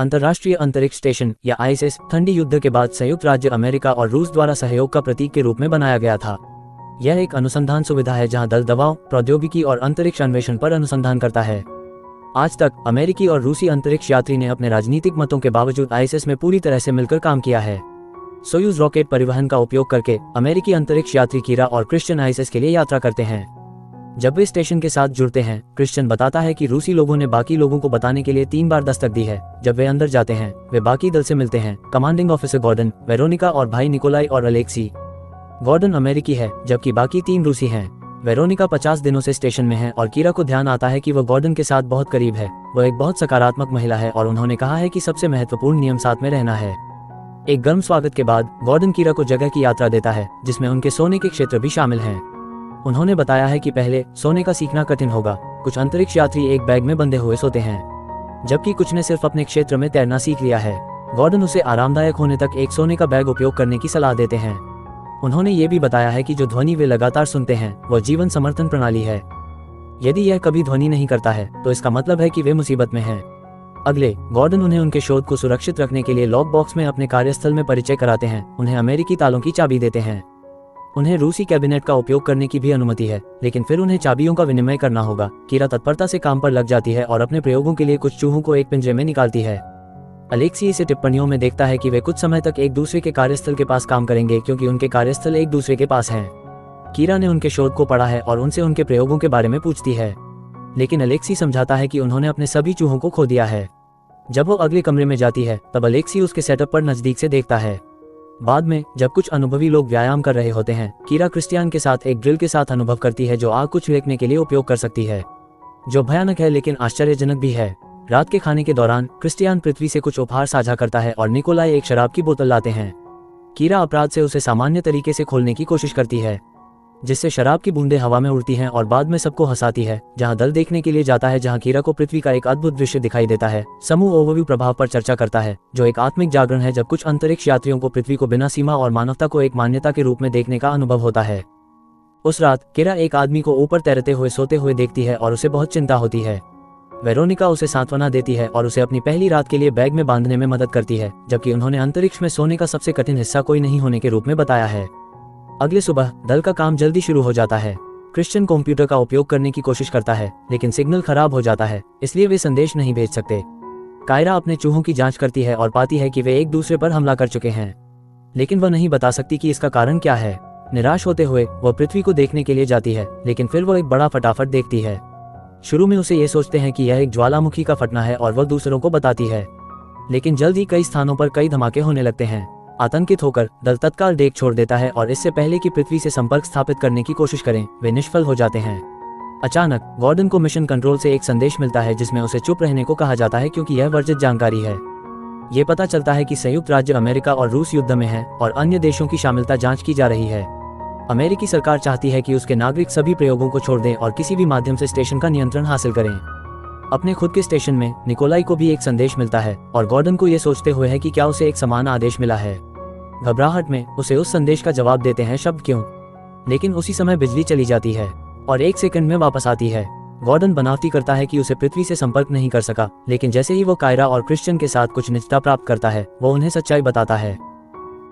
अंतर्राष्ट्रीय अंतरिक्ष स्टेशन या आईएसएस ठंडी युद्ध के बाद संयुक्त राज्य अमेरिका और रूस द्वारा सहयोग का प्रतीक के रूप में बनाया गया था। यह एक अनुसंधान सुविधा है जहां दल दबाव, प्रौद्योगिकी और अंतरिक्ष अन्वेषण पर अनुसंधान करता है। आज तक अमेरिकी और रूसी अंतरिक्ष यात्री ने अपने राजनीतिक मतों के बावजूद आईएसएस में पूरी तरह से मिलकर काम किया है। सोयूज रॉकेट परिवहन का उपयोग करके अमेरिकी अंतरिक्ष यात्री कीरा और क्रिश्चियन आईएसएस के लिए यात्रा करते हैं। जब वे स्टेशन के साथ जुड़ते हैं, क्रिश्चियन बताता है कि रूसी लोगों ने बाकी लोगों को बताने के लिए 3 बार दस्तक दी है। जब वे अंदर जाते हैं, वे बाकी दल से मिलते हैं, कमांडिंग ऑफिसर गॉर्डन, वेरोनिका और भाई निकोलाई और अलेक्सी। गॉर्डन अमेरिकी है जबकि बाकी 3 रूसी हैं। वेरोनिका 50 दिनों से स्टेशन में है और कीरा को ध्यान आता है कि वह गॉर्डन के साथ बहुत करीब है। वह एक बहुत सकारात्मक महिला है और उन्होंने कहा है कि सबसे महत्वपूर्ण नियम साथ में रहना है। एक गर्म स्वागत के बाद गॉर्डन कीरा को जगह की यात्रा देता है जिसमें उनके सोने के क्षेत्र भी शामिल हैं। उन्होंने बताया है कि पहले सोने का सीखना कठिन होगा। कुछ अंतरिक्ष यात्री एक बैग में बंधे हुए सोते हैं, जबकि कुछ ने सिर्फ अपने क्षेत्र में तैरना सीख लिया है। गॉर्डन उसे आरामदायक होने तक एक सोने का बैग उपयोग करने की सलाह देते हैं। उन्होंने ये भी बताया है कि जो ध्वनि वे लगातार सुनते हैं वह जीवन समर्थन प्रणाली है। यदि यह कभी ध्वनि नहीं करता है तो इसका मतलब है कि वे मुसीबत में हैं। अगले, गॉर्डन उन्हें उनके शोध को सुरक्षित रखने के लिए लॉक बॉक्स में अपने कार्यस्थल में परिचय कराते हैं। उन्हें अमेरिकी तालों की चाबी देते हैं। उन्हें रूसी कैबिनेट का उपयोग करने की भी अनुमति है, लेकिन फिर उन्हें चाबियों का विनिमय करना होगा। कीरा तत्परता से काम पर लग जाती है और अपने प्रयोगों के लिए कुछ चूहों को एक पिंजरे में निकालती है। अलेक्सी इसे टिप्पणियों में देखता है कि वे कुछ समय तक एक दूसरे के कार्यस्थल के पास काम करेंगे क्योंकि उनके कार्यस्थल एक दूसरे के पास हैं। कीरा ने उनके शोध को पढ़ा है और उनसे उनके प्रयोगों के बारे में पूछती है, लेकिन अलेक्सी समझाता है कि उन्होंने अपने सभी चूहों को खो दिया है। जब वो अगले कमरे में जाती है तब अलेक्सी उसके सेटअप पर नजदीक से देखता है। बाद में जब कुछ अनुभवी लोग व्यायाम कर रहे होते हैं, कीरा क्रिस्टियान के साथ एक ड्रिल के साथ अनुभव करती है जो आग को छिड़कने के लिए उपयोग कर सकती है, जो भयानक है लेकिन आश्चर्यजनक भी है। रात के खाने के दौरान क्रिस्टियान पृथ्वी से कुछ उपहार साझा करता है और निकोलाई एक शराब की बोतल लाते हैं। कीरा अपराध से उसे सामान्य तरीके से खोलने की कोशिश करती है, जिससे शराब की बूंदें हवा में उड़ती हैं और बाद में सबको हंसाती है। जहां दल देखने के लिए जाता है जहां कीरा को पृथ्वी का एक अद्भुत दृश्य दिखाई देता है। समूह ओवरव्यू प्रभाव पर चर्चा करता है, जो एक आत्मिक जागरण है जब कुछ अंतरिक्ष यात्रियों को पृथ्वी को बिना सीमा और मानवता को एक मान्यता के रूप में देखने का अनुभव होता है। उस रात कीरा एक आदमी को ऊपर तैरते हुए सोते हुए देखती है और उसे बहुत चिंता होती है। वेरोनिका उसे सांत्वना देती है और उसे अपनी पहली रात के लिए बैग में बांधने में मदद करती है, जबकि उन्होंने अंतरिक्ष में सोने का सबसे कठिन हिस्सा कोई नहीं होने के रूप में बताया है। अगले सुबह दल का काम जल्दी शुरू हो जाता है। क्रिश्चियन कंप्यूटर का उपयोग करने की कोशिश करता है, लेकिन सिग्नल खराब हो जाता है, इसलिए वे संदेश नहीं भेज सकते। कायरा अपने चूहों की जांच करती है और पाती है कि वे एक दूसरे पर हमला कर चुके हैं, लेकिन वह नहीं बता सकती कि इसका कारण क्या है। निराश होते हुए वह पृथ्वी को देखने के लिए जाती है, लेकिन फिर वह एक बड़ा फटाफट देखती है। शुरू में उसे ये सोचते हैं कि यह एक ज्वालामुखी का फटना है और वह दूसरों को बताती है, लेकिन जल्द ही कई स्थानों पर कई धमाके होने लगते हैं। आतंकित होकर दल तत्काल डेक छोड़ देता है और इससे पहले कि पृथ्वी से संपर्क स्थापित करने की कोशिश करें, वे निष्फल हो जाते हैं। अचानक गॉर्डन को मिशन कंट्रोल से एक संदेश मिलता है जिसमें उसे चुप रहने को कहा जाता है क्योंकि यह वर्जित जानकारी है। ये पता चलता है कि संयुक्त राज्य अमेरिका और रूस युद्ध में है और अन्य देशों की शामिलता जांच की जा रही है। अमेरिकी सरकार चाहती है कि उसके नागरिक सभी प्रयोगों को छोड़ दें और किसी भी माध्यम से स्टेशन का नियंत्रण हासिल करें। अपने खुद के स्टेशन में निकोलाई को भी एक संदेश मिलता है और गॉर्डन को यह सोचते हुए है कि क्या उसे एक समान आदेश मिला है। घबराहट में उसे उस संदेश का जवाब देते हैं, शब्द क्यों। लेकिन उसी समय बिजली चली जाती है और 1 सेकंड में वापस आती है। गॉर्डन बनावटी करता है कि उसे पृथ्वी से संपर्क नहीं कर सका, लेकिन जैसे ही वो कायरा और क्रिश्चियन के साथ कुछ निजता प्राप्त करता है, वो उन्हें सच्चाई बताता है।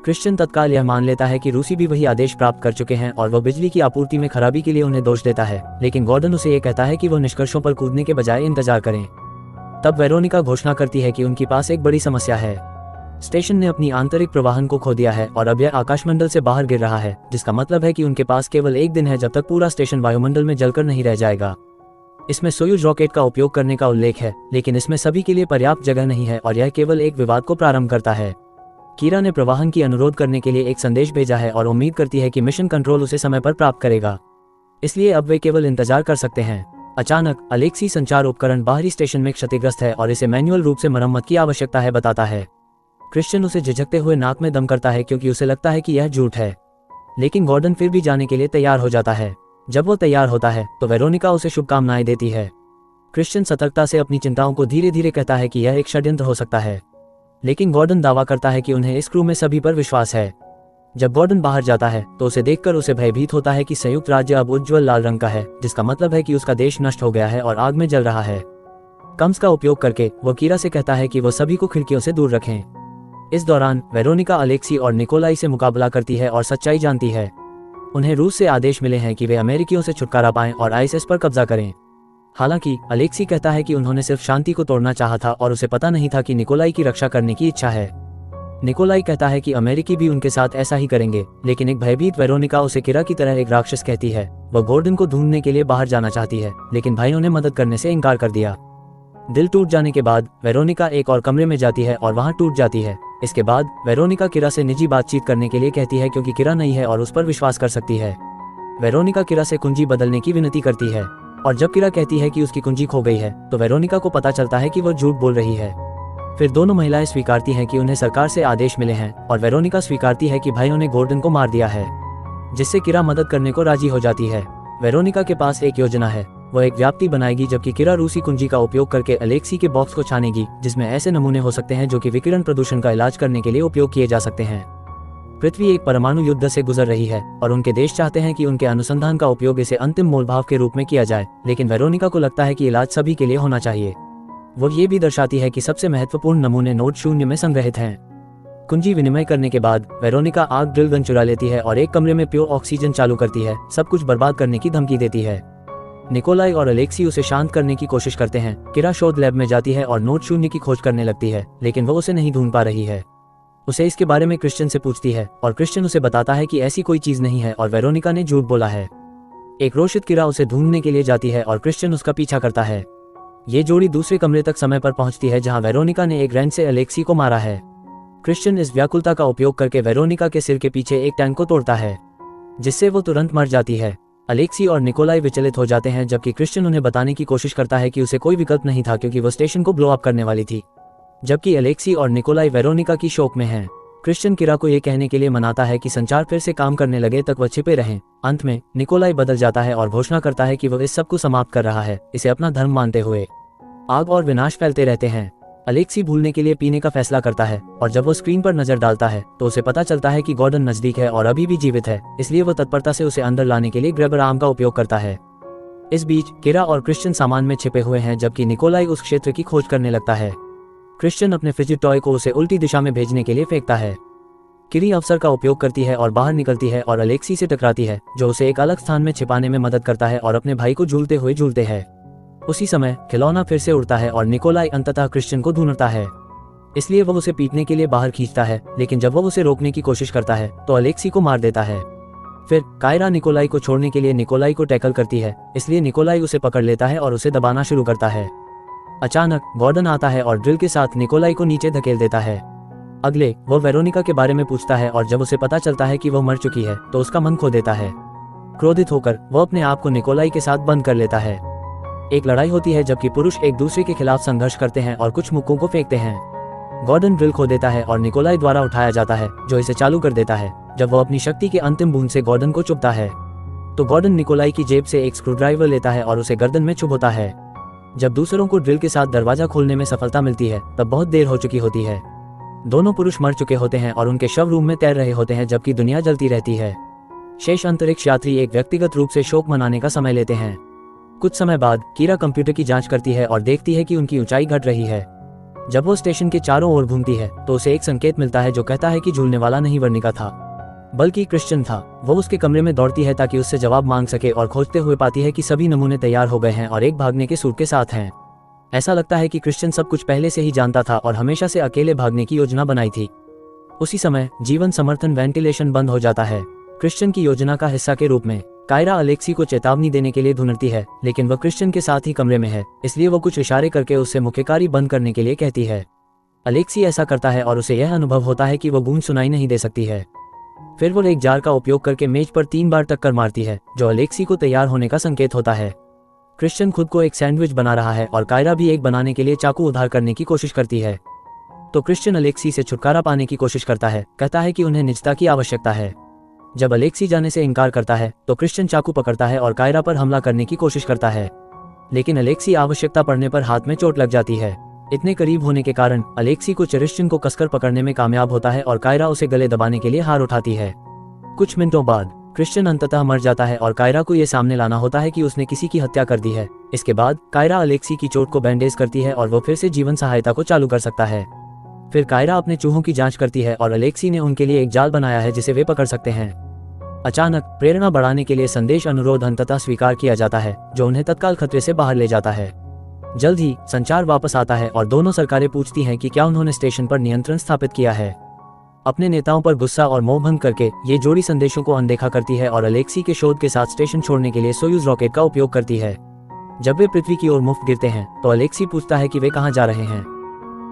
क्रिश्चियन तत्काल यह मान लेता है कि रूसी भी वही आदेश प्राप्त कर चुके हैं और वह बिजली की आपूर्ति में खराबी के लिए उन्हें दोष देता है, लेकिन गॉर्डन उसे ये कहता है कि वो निष्कर्षों पर कूदने के बजाय इंतजार करें। तब वेरोनिका घोषणा करती है कि उनके पास एक बड़ी समस्या है। स्टेशन ने अपनी आंतरिक प्रवाहन को खो दिया है और अब यह आकाशमंडल से बाहर गिर रहा है, जिसका मतलब है कि उनके पास केवल 1 दिन है जब तक पूरा स्टेशन वायुमंडल में जलकर नहीं रह जाएगा। इसमें सोयूज रॉकेट का उपयोग करने का उल्लेख है, लेकिन इसमें सभी के लिए पर्याप्त जगह नहीं है और यह केवल एक विवाद को प्रारंभ करता है। कीरा ने प्रवाहन की अनुरोध करने के लिए एक संदेश भेजा है और उम्मीद करती है कि मिशन कंट्रोल उसे समय पर प्राप्त करेगा, इसलिए अब वे केवल इंतजार कर सकते हैं। अचानक अलेक्सी संचार उपकरण बाहरी स्टेशन में क्षतिग्रस्त है और इसे मैन्युअल रूप से मरम्मत की आवश्यकता है बताता है। क्रिश्चियन उसे झिझकते हुए नाक में दम करता है क्योंकि उसे लगता है कि यह झूठ है, लेकिन गॉर्डन फिर भी जाने के लिए तैयार हो जाता है। जब वो तैयार होता है तो वेरोनिका उसे शुभकामनाएं देती है। क्रिश्चियन सतर्कता से अपनी चिंताओं को धीरे धीरे कहता है कि यह एक षड्यंत्र हो सकता है, लेकिन गॉर्डन दावा करता है कि उन्हें इस क्रू में सभी पर विश्वास है। जब गॉर्डन बाहर जाता है तो उसे देखकर उसे भयभीत होता है कि संयुक्त राज्य अब उज्ज्वल लाल रंग का है, जिसका मतलब है कि उसका देश नष्ट हो गया है और आग में जल रहा है। कम्स का उपयोग करके वो कीरा से कहता है कि वो सभी को खिड़कियों से दूर रखें। इस दौरान वेरोनिका अलेक्सी और निकोलाई से मुकाबला करती है और सच्चाई जानती है। उन्हें रूस से आदेश मिले हैं कि वे अमेरिकियों से छुटकारा पाएं और आईएसएस पर कब्जा करें। हालांकि अलेक्सी कहता है कि उन्होंने सिर्फ शांति को तोड़ना चाहा था और उसे पता नहीं था कि निकोलाई की रक्षा करने की इच्छा है। निकोलाई कहता है कि अमेरिकी भी उनके साथ ऐसा ही करेंगे, लेकिन एक भयभीत वेरोनिका उसे किरा की तरह एक राक्षस कहती है। वह गॉर्डन को ढूंढने के लिए बाहर जाना चाहती है, लेकिन भाइयों ने मदद करने से इनकार कर दिया। दिल टूट जाने के बाद वेरोनिका एक और कमरे में जाती है और वहां टूट जाती है। इसके बाद वेरोनिका किरा से निजी बातचीत करने के लिए कहती है, क्योंकि किरा नई है और उस पर विश्वास कर सकती है। वेरोनिका किरा से कुंजी बदलने की विनती करती है, और जब किरा कहती है कि उसकी कुंजी खो गई है तो वेरोनिका को पता चलता है कि वो झूठ बोल रही है। फिर दोनों महिलाएं स्वीकारती हैं कि उन्हें सरकार से आदेश मिले हैं, और वेरोनिका स्वीकारती है कि भाइयों ने गॉर्डन को मार दिया है, जिससे किरा मदद करने को राजी हो जाती है। वेरोनिका के पास एक योजना है। वो एक व्याप्ति बनाएगी, जबकि किरा रूसी कुंजी का उपयोग करके अलेक्सी के बॉक्स को छानेगी, जिसमें ऐसे नमूने हो सकते हैं जो कि विकिरण प्रदूषण का इलाज करने के लिए उपयोग किए जा सकते हैं। पृथ्वी एक परमाणु युद्ध से गुजर रही है और उनके देश चाहते हैं कि उनके अनुसंधान का उपयोग इसे अंतिम मोलभाव के रूप में किया जाए, लेकिन वेरोनिका को लगता है कि इलाज सभी के लिए होना चाहिए। वो ये भी दर्शाती है कि सबसे महत्वपूर्ण नमूने नोड 0 में संग्रहित हैं। कुंजी विनिमय करने के बाद वेरोनिका आग ड्रिल गन चुरा लेती है और एक कमरे में प्योर ऑक्सीजन चालू करती है, सब कुछ बर्बाद करने की धमकी देती है। निकोलाई और अलेक्सी उसे शांत करने की कोशिश करते हैं। किरा शोध लैब में जाती है और नोड 0 की खोज करने लगती है, लेकिन वो उसे नहीं ढूंढ पा रही है। उसे इसके बारे में क्रिश्चियन से पूछती है और क्रिश्चियन उसे बताता है कि ऐसी कोई चीज नहीं है और वेरोनिका ने झूठ बोला है। एक रोशित किरा उसे ढूंढने के लिए जाती है और क्रिश्चियन उसका पीछा करता है। ये जोड़ी दूसरे कमरे तक समय पर पहुंचती है, जहां वेरोनिका ने एक रेंच से अलेक्सी को मारा है। क्रिश्चियन इस व्याकुलता का उपयोग करके वेरोनिका के सिर के पीछे एक टैंक को तोड़ता है, जिससे वो तुरंत मर जाती है। अलेक्सी और निकोलाई विचलित हो जाते हैं, जबकि क्रिश्चियन उन्हें बताने की कोशिश करता है कि उसे कोई विकल्प नहीं था, क्योंकि वो स्टेशन को ब्लो अप करने वाली थी। जबकि अलेक्सी और निकोलाई वेरोनिका की शोक में हैं। क्रिश्चियन किरा को ये कहने के लिए मनाता है कि संचार फिर से काम करने लगे तक वह छिपे रहें। अंत में निकोलाई बदल जाता है और घोषणा करता है कि वह इस सब को समाप्त कर रहा है, इसे अपना धर्म मानते हुए। आग और विनाश फैलते रहते हैं। अलेक्सी भूलने के लिए पीने का फैसला करता है, और जब वो स्क्रीन पर नजर डालता है तो उसे पता चलता है कि गॉर्डन नजदीक है और अभी भी जीवित है, इसलिए वो तत्परता से उसे अंदर लाने के लिए ग्रेबर आर्म का उपयोग करता है। इस बीच किरा और क्रिश्चियन सामान में छिपे हुए हैं, जबकि निकोलाई उस क्षेत्र की खोज करने लगता है। क्रिश्चियन अपने फिजिट टॉय को उसे उल्टी दिशा में भेजने के लिए फेंकता है। किरी अवसर का उपयोग करती है और बाहर निकलती है और अलेक्सी से टकराती है, जो उसे एक अलग स्थान में छिपाने में मदद करता है और अपने भाई को झूलते हुए झूलते हैं। उसी समय खिलौना फिर से उड़ता है और निकोलाई अंततः क्रिश्चियन को ढूंढता है, इसलिए वह उसे पीटने के लिए बाहर खींचता है, लेकिन जब वह उसे रोकने की कोशिश करता है तो अलेक्सी को मार देता है। फिर कायरा निकोलाई को छोड़ने के लिए निकोलाई को टैकल करती है, इसलिए निकोलाई उसे पकड़ लेता है और उसे दबाना शुरू करता है। अचानक गॉर्डन आता है और ड्रिल के साथ निकोलाई को नीचे धकेल देता है। अगले वो वेरोनिका के बारे में पूछता है और जब उसे पता चलता है कि वह मर चुकी है तो उसका मन खो देता है। क्रोधित होकर वह अपने आप को निकोलाई के साथ बंद कर लेता है। एक लड़ाई होती है, जबकि पुरुष एक दूसरे के खिलाफ संघर्ष करते हैं और कुछ मुक्कों को फेंकते हैं। गॉर्डन ड्रिल खो देता है और निकोलाई द्वारा उठाया जाता है, जो इसे चालू कर देता है। जब वह अपनी शक्ति के अंतिम बूंद से गॉर्डन को चुभता है तो गॉर्डन निकोलाई की जेब से एक स्क्रूड्राइवर लेता है और उसे गर्दन में चुभोता है। जब दूसरों को ड्रिल के साथ दरवाजा खोलने में सफलता मिलती है तब बहुत देर हो चुकी होती है। दोनों पुरुष मर चुके होते हैं और उनके शव रूम में तैर रहे होते हैं, जबकि दुनिया जलती रहती है। शेष अंतरिक्ष यात्री एक व्यक्तिगत रूप से शोक मनाने का समय लेते हैं। कुछ समय बाद कीरा कंप्यूटर की जांच करती है और देखती है कि उनकी ऊंचाई घट रही है। जब वो स्टेशन के चारों ओर घूमती है तो उसे एक संकेत मिलता है, जो कहता है कि झूलने वाला नहीं वेरोनिका था, बल्कि क्रिश्चियन था। वो उसके कमरे में दौड़ती है ताकि उससे जवाब मांग सके और खोजते हुए पाती है कि सभी नमूने तैयार हो गए हैं और एक भागने के सूट के साथ हैं। ऐसा लगता है कि क्रिश्चियन सब कुछ पहले से ही जानता था और हमेशा से अकेले भागने की योजना बनाई थी। उसी समय जीवन समर्थन वेंटिलेशन बंद हो जाता है। क्रिश्चियन की योजना का हिस्सा के रूप में कायरा अलेक्सी को चेतावनी देने के लिए ढूंढती है, लेकिन वह क्रिश्चियन के साथ ही कमरे में है, इसलिए वो कुछ इशारे करके उससे मुख्यकारी बंद करने के लिए कहती है। अलेक्सी ऐसा करता है और उसे यह अनुभव होता है कि वो गूंज सुनाई नहीं दे सकती है। फिर वो एक जार का उपयोग करके मेज पर 3 बार टक्कर मारती है, जो अलेक्सी को तैयार होने का संकेत होता है। क्रिश्चियन खुद को एक सैंडविच बना रहा है और कायरा भी एक बनाने के लिए चाकू उधार करने की कोशिश करती है। तो क्रिश्चियन अलेक्सी से छुटकारा पाने की कोशिश करता है, कहता है कि उन्हें निजता की आवश्यकता है। जब अलेक्सी जाने से इनकार करता है तो क्रिश्चियन चाकू पकड़ता है और कायरा पर हमला करने की कोशिश करता है, लेकिन अलेक्सी आवश्यकता पड़ने पर हाथ में चोट लग जाती है। इतने करीब होने के कारण अलेक्सी को क्रिश्चियन को कसकर पकड़ने में कामयाब होता है और कायरा उसे गले दबाने के लिए हार उठाती है। कुछ मिनटों बाद क्रिश्चियन अंततः मर जाता है और कायरा को ये सामने लाना होता है कि उसने किसी की हत्या कर दी है। इसके बाद कायरा अलेक्सी की चोट को बैंडेज करती है और वो फिर से जीवन सहायता को चालू कर सकता है। फिर कायरा अपने चूहों की जांच करती है और अलेक्सी ने उनके लिए एक जाल बनाया है जिसे वे पकड़ सकते हैं। अचानक प्रेरणा बढ़ाने के लिए संदेश अनुरोध अंततः स्वीकार किया जाता है, जो उन्हें तत्काल खतरे से बाहर ले जाता है। जल्द ही संचार वापस आता है और दोनों सरकारें पूछती हैं कि क्या उन्होंने स्टेशन पर नियंत्रण स्थापित किया है। अपने नेताओं पर गुस्सा और मोहभंग करके ये जोड़ी संदेशों को अनदेखा करती है और अलेक्सी के शोध के साथ स्टेशन छोड़ने के लिए सोयूज रॉकेट का उपयोग करती है। जब वे पृथ्वी की ओर मुफ्त गिरते हैं तो अलेक्सी पूछता है कि वे कहाँ जा रहे हैं।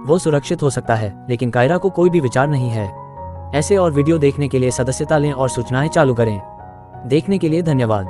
वो सुरक्षित हो सकता है, लेकिन कायरा को कोई भी विचार नहीं है। ऐसे और वीडियो देखने के लिए सदस्यता लें और सूचनाएं चालू करें। देखने के लिए धन्यवाद।